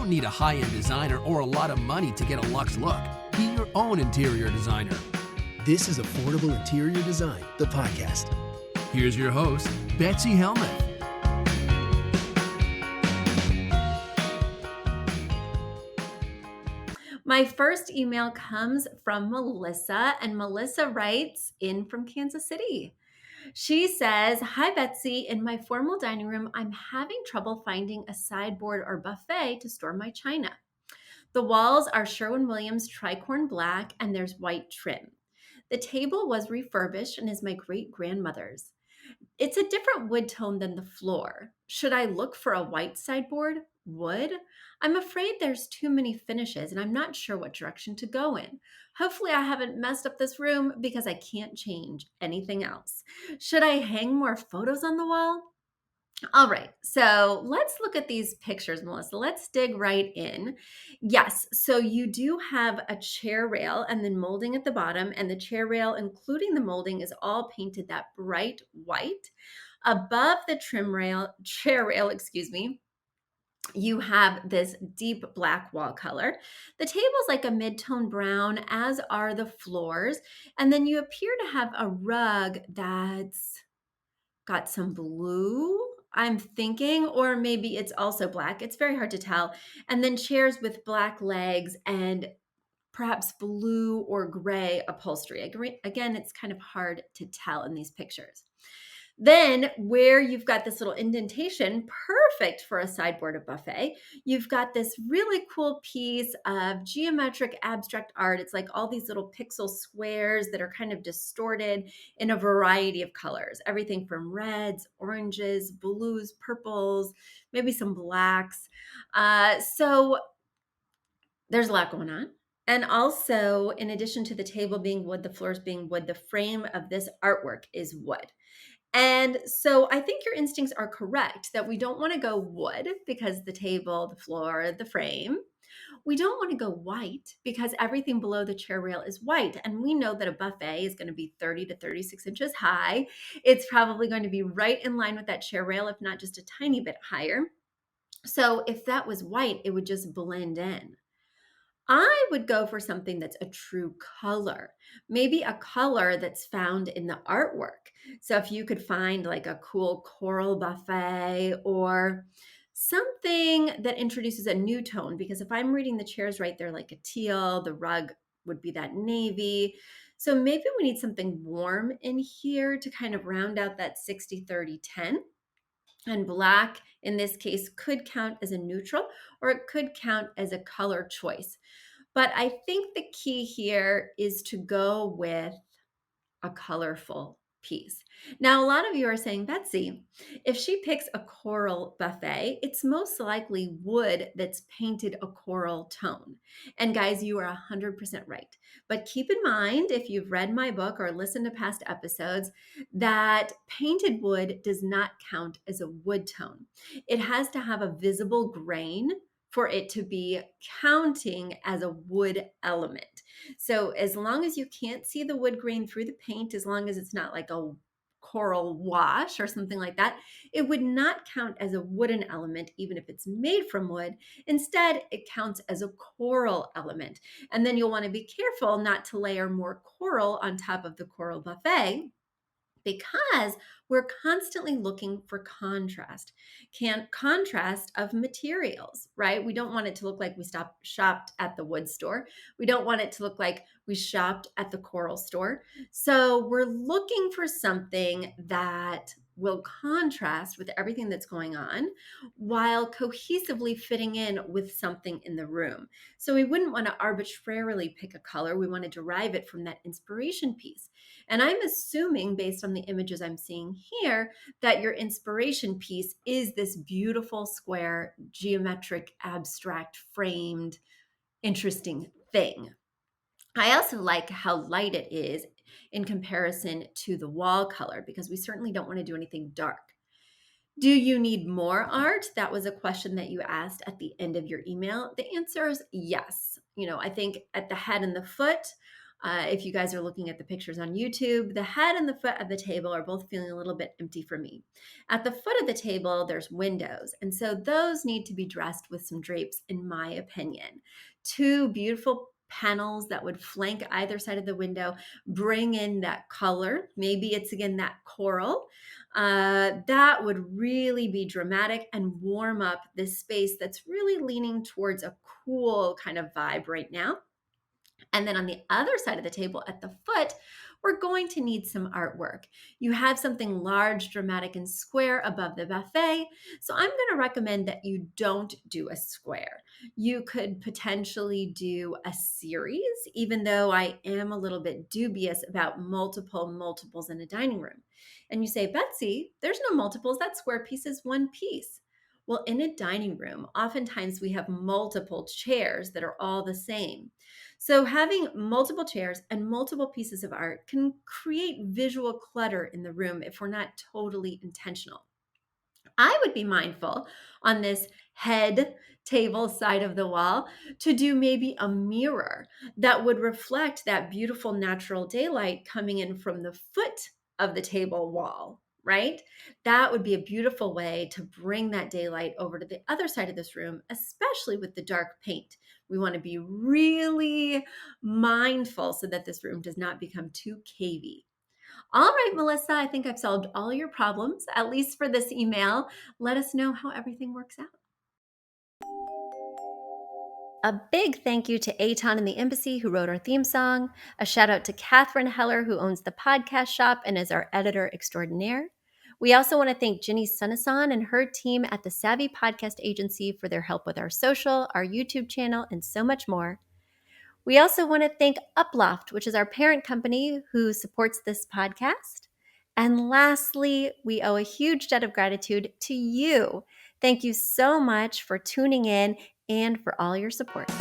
don't need a high-end designer or a lot of money to get a luxe look. Be your own interior designer. This is Affordable Interior Design, the podcast. Here's your host, Betsy Helmuth. My first email comes from Melissa, and Melissa writes in from Kansas City. She says, "Hi, Betsy. In my formal dining room, I'm having trouble finding a sideboard or buffet to store my china. The walls are Sherwin Williams Tricorn Black, and there's white trim. The table was refurbished and is my great-grandmother's. It's a different wood tone than the floor. Should I look for a white sideboard? Wood? I'm afraid there's too many finishes and I'm not sure what direction to go in. Hopefully I haven't messed up this room because I can't change anything else. Should I hang more photos on the wall?" All right, so let's look at these pictures, Melissa. Let's dig right in. Yes, so you do have a chair rail and then molding at the bottom, and the chair rail, including the molding, is all painted that bright white. Above the chair rail, you have this deep black wall color. The table's like a mid-tone brown, as are the floors, and then you appear to have a rug that's got some blue, I'm thinking, or maybe it's also black. It's very hard to tell. And then chairs with black legs and perhaps blue or gray upholstery. Again, it's kind of hard to tell in these pictures. Then where you've got this little indentation, perfect for a sideboard or buffet, you've got this really cool piece of geometric abstract art. It's like all these little pixel squares that are kind of distorted in a variety of colors, everything from reds, oranges, blues, purples, maybe some blacks. So there's a lot going on. And also, in addition to the table being wood, the floors being wood, the frame of this artwork is wood. And so I think your instincts are correct that we don't want to go wood because the table, the floor, the frame. We don't want to go white because everything below the chair rail is white. And we know that a buffet is going to be 30 to 36 inches high. It's probably going to be right in line with that chair rail, if not just a tiny bit higher. So if that was white, it would just blend in. I would go for something that's a true color, maybe a color that's found in the artwork. So if you could find like a cool coral buffet or something that introduces a new tone, because if I'm reading the chairs right, they're like a teal, the rug would be that navy. So maybe we need something warm in here to kind of round out that 60-30-10. And black, in this case, could count as a neutral or it could count as a color choice. But I think the key here is to go with a colorful piece. Now, a lot of you are saying, "Betsy, if she picks a coral buffet, it's most likely wood that's painted a coral tone." And guys, you are 100% right. But keep in mind, if you've read my book or listened to past episodes, that painted wood does not count as a wood tone. It has to have a visible grain for it to be counting as a wood element. So as long as you can't see the wood grain through the paint, as long as it's not like a coral wash or something like that, it would not count as a wooden element, even if it's made from wood. Instead, it counts as a coral element. And then you'll want to be careful not to layer more coral on top of the coral buffet, because we're constantly looking for contrast of materials, right? We don't want it to look like we shopped at the wood store. We don't want it to look like we shopped at the coral store. So we're looking for something that will contrast with everything that's going on while cohesively fitting in with something in the room. So we wouldn't want to arbitrarily pick a color. We want to derive it from that inspiration piece. And I'm assuming, based on the images I'm seeing here, that your inspiration piece is this beautiful square, geometric, abstract, framed, interesting thing. I also like how light it is in comparison to the wall color, because we certainly don't want to do anything dark. Do you need more art? That was a question that you asked at the end of your email. The answer is yes. I think at the head and the foot, If you guys are looking at the pictures on YouTube, the head and the foot of the table are both feeling a little bit empty for me. At the foot of the table, there's windows, and so those need to be dressed with some drapes, in my opinion. Two beautiful panels that would flank either side of the window, bring in that color. Maybe it's again that coral. That would really be dramatic and warm up this space that's really leaning towards a cool kind of vibe right now. And then on the other side of the table at the foot, we're going to need some artwork. You have something large, dramatic, and square above the buffet. So I'm going to recommend that you don't do a square. You could potentially do a series, even though I am a little bit dubious about multiples in a dining room. And you say, Betsy, there's no multiples. That square piece is one piece. Well, in a dining room, oftentimes we have multiple chairs that are all the same. So having multiple chairs and multiple pieces of art can create visual clutter in the room if we're not totally intentional. I would be mindful on this head table side of the wall to do maybe a mirror that would reflect that beautiful natural daylight coming in from the foot of the table wall, right? That would be a beautiful way to bring that daylight over to the other side of this room, especially with the dark paint. We want to be really mindful so that this room does not become too cavey. All right, Melissa, I think I've solved all your problems, at least for this email. Let us know how everything works out. A big thank you to Aton and the Embassy, who wrote our theme song. A shout out to Catherine Heller, who owns the podcast shop and is our editor extraordinaire. We also want to thank Ginny Sunasan and her team at the Savvy Podcast Agency for their help with our social, our YouTube channel, and so much more. We also want to thank Uploft, which is our parent company who supports this podcast. And lastly, we owe a huge debt of gratitude to you. Thank you so much for tuning in and for all your support.